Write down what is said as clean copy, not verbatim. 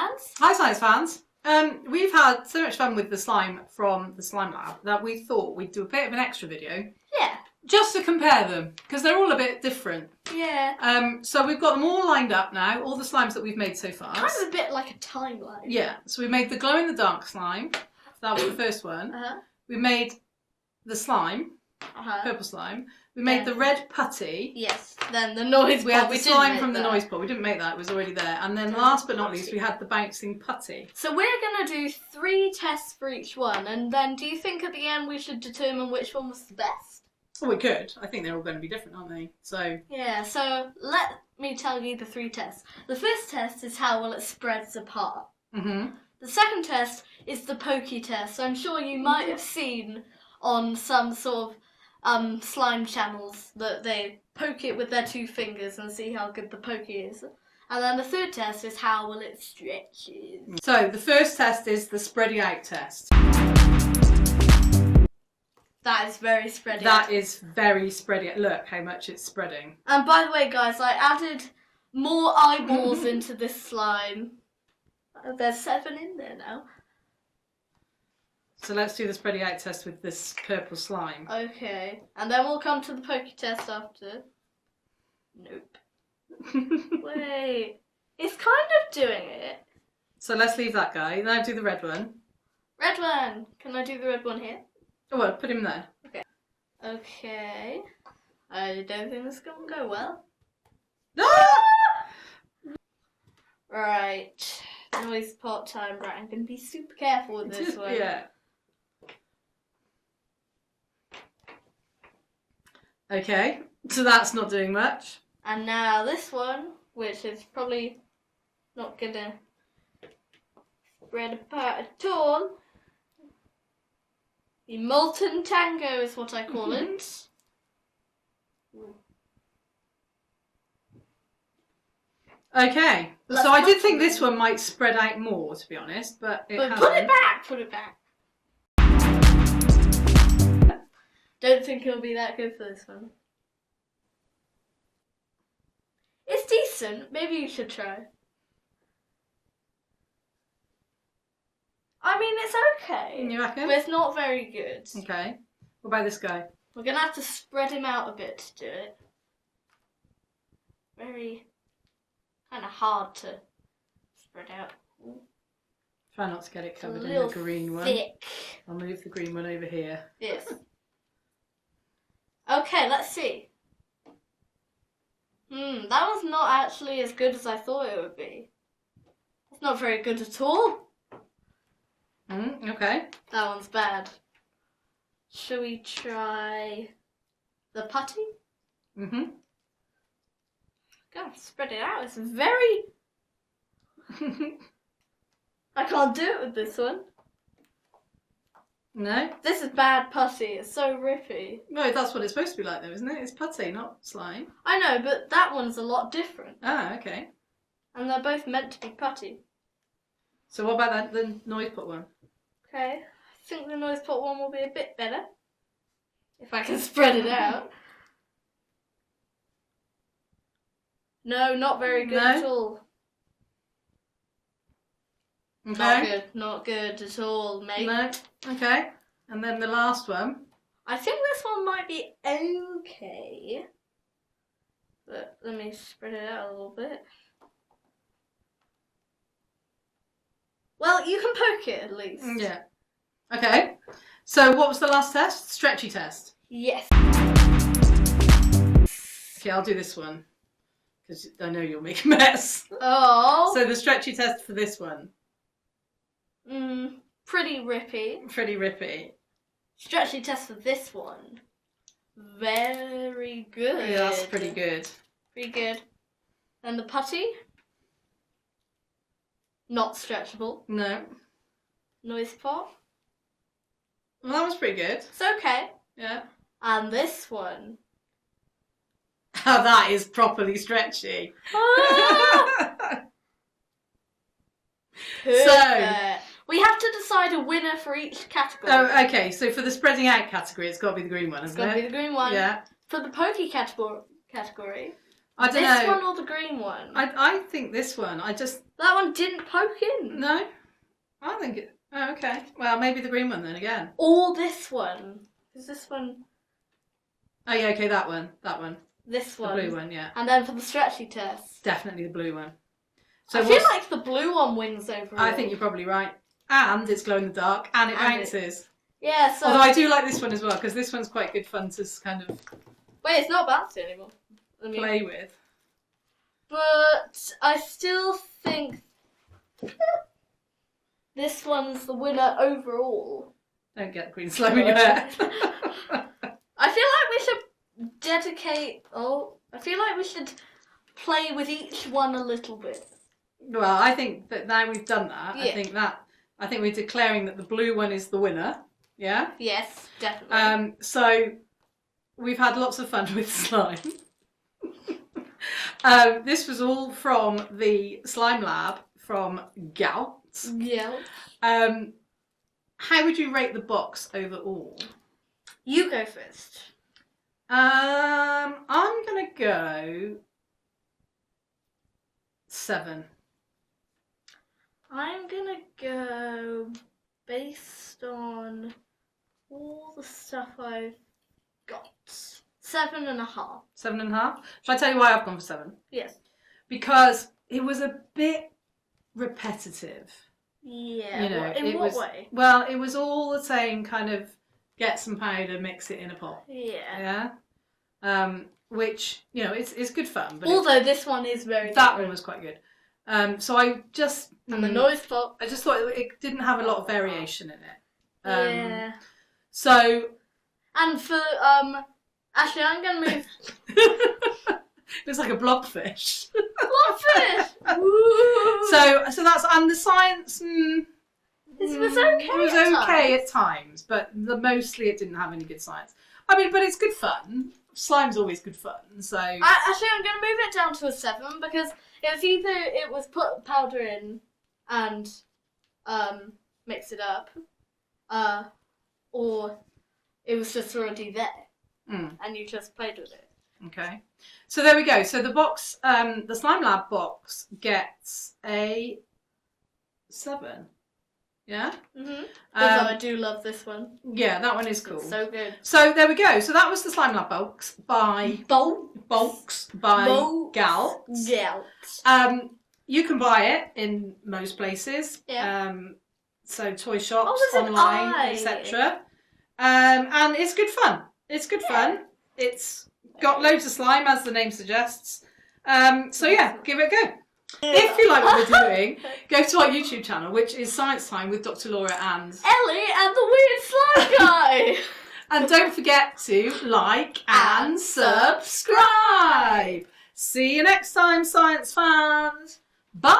fans. Hi science fans. We've had so much fun with the slime from the slime lab that we thought we'd do a bit of an extra video. Yeah. Just to compare them, because they're all a bit different. Yeah. So we've got them all lined up now, all the slimes that we've made so far. Kind of a bit like a timeline. Yeah, so we made the glow-in-the-dark slime. That was the first one. We made the slime, purple slime. We made the red putty. Yes. Then the noise pot. We had the slime from the noise pot. We didn't make that, it was already there. And then last but not least, we had the bouncing putty. So we're going to do 3 tests for each one. And then do you think at the end we should determine which one was the best? Oh, we could. I think they're all going to be different, aren't they? So yeah, so let me tell you the 3 tests. The first test is how well it spreads apart. The second test is the pokey test. I'm sure you might have seen on some sort of slime channels that they poke it with their 2 fingers and see how good the pokey is. And then the third test is how well it stretches. So the first test is the spreading out test. That is very spreading. That is very spreading. Look how much it's spreading. And by the way, guys, I added more eyeballs into this slime. There's 7 in there now. So let's do the spreading out test with this purple slime. Okay. And then we'll come to the pokey test after. Nope. Wait. It's kind of doing it. So let's leave that guy. Now do the red one. Red one. Can I do the red one here? Oh, well, put him there. Okay. Okay. I don't think this is going to go well. Ah! Right. Noise pot time. Right, I'm going to be super careful with this one. Yeah. Okay, so that's not doing much. And now this one, which is probably not going to spread apart at all. The molten tango is what I call it. Okay, so I did think this one might spread out more, to be honest, but it hasn't. Put it back! Put it back. Don't think it'll be that good for this one. It's decent. Maybe you should try. I mean, it's okay. You reckon? But it's not very good. Okay. What about this guy? We're going to have to spread him out a bit to do it. Very kind of hard to spread out. Try not to get it covered in the green one. Thick. I'll move the green one over here. Yes. Okay, let's see. That was not actually as good as I thought it would be. It's not very good at all. Okay. That one's bad. Shall we try the putty? Gotta spread it out. It's very... I can't do it with this one. No? This is bad putty. It's so rippy. No, that's what it's supposed to be like though, isn't it? It's putty, not slime. I know, but that one's a lot different. Ah, okay. And they're both meant to be putty. So what about the noise pot one? Okay. I think the noise pot one will be a bit better. If I can spread it out. No, not very good at all. Okay. Not good. Not good at all, mate. No. Okay. And then the last one. I think this one might be okay. But let me spread it out a little bit. Well, you can poke it at least. Yeah. Okay. So what was the last test? Stretchy test. Yes. Okay, I'll do this one. Because I know you'll make a mess. Oh. So the stretchy test for this one. Pretty rippy. Pretty rippy. Stretchy test for this one. Very good. Yeah, that's pretty good. Pretty good. And the putty? Not stretchable. No. Noise pot? Well, that was pretty good. It's okay. Yeah. And this one? Oh, that is properly stretchy. Ah! Perfect. We have to decide a winner for each category. Oh, okay. So for the spreading out category, it's got to be the green one, It's hasn't it? got to be the green one. Yeah. For the pokey category, I don't know. This one or the green one? I think this one. That one didn't poke in. No? I think it... Oh, okay. Well, maybe the green one then again. Or this one. Is this one... Oh, yeah, okay, that one. This one. The blue one, yeah. And then for the stretchy test. Definitely the blue one. So I feel like the blue one wins overall. I think you're probably right. And it's glow in the dark, and it bounces. Yeah, so... Although I do like this one as well, because this one's quite good fun to kind of... Wait, it's not bouncy anymore. Play with. But I still think this one's the winner overall. Don't get green slime in your hair. I feel like we should dedicate... I feel like we should play with each one a little bit. Well, I think that now we've done that, Yeah. I think we're declaring that the blue one is the winner. Yeah? Yes, definitely. So we've had lots of fun with slime. This was all from the Slime Lab from Gout. Yeah. How would you rate the box overall? You go first. I'm gonna go 7. I'm gonna go based on all the stuff I've got. 7.5. 7.5. Shall I tell you why I've gone for 7? Yes. Because it was a bit repetitive. Yeah. You know, in what way? Well, it was all the same kind of get some powder, mix it in a pot. Yeah. Yeah. Which, you know, it's good fun. But although this one is very that different. one was quite good. So I just... And the noise pot. I just thought it didn't have a lot of variation in it. Yeah. So... And for, actually I'm going to move... It's like a blobfish. Blobfish! So that's... And the science... It was okay. It was okay at times, but mostly it didn't have any good science. I mean, but it's good fun. Slime's always good fun, so... Actually, I'm going to move it down to a 7 because it was put powder in and mix it up, or it was just already there and you just played with it. Okay. So there we go. So the box, the Slime Lab box gets a 7. Yeah? Mm-hmm. Although I do love this one. Yeah, that one is cool. It's so good. So there we go. So that was the Slime Lab box by... Bulks by Gout. Gout. You can buy it in most places. Yeah. So toy shops, there's an online, eye. etc. And it's good fun. It's good fun. It's got loads of slime, as the name suggests. So yeah, give it a go. If you like what we're doing, go to our YouTube channel, which is Science Time with Dr. Laura and Ellie and the weird slime guy. And don't forget to like and subscribe. See you next time, science fans. Bye.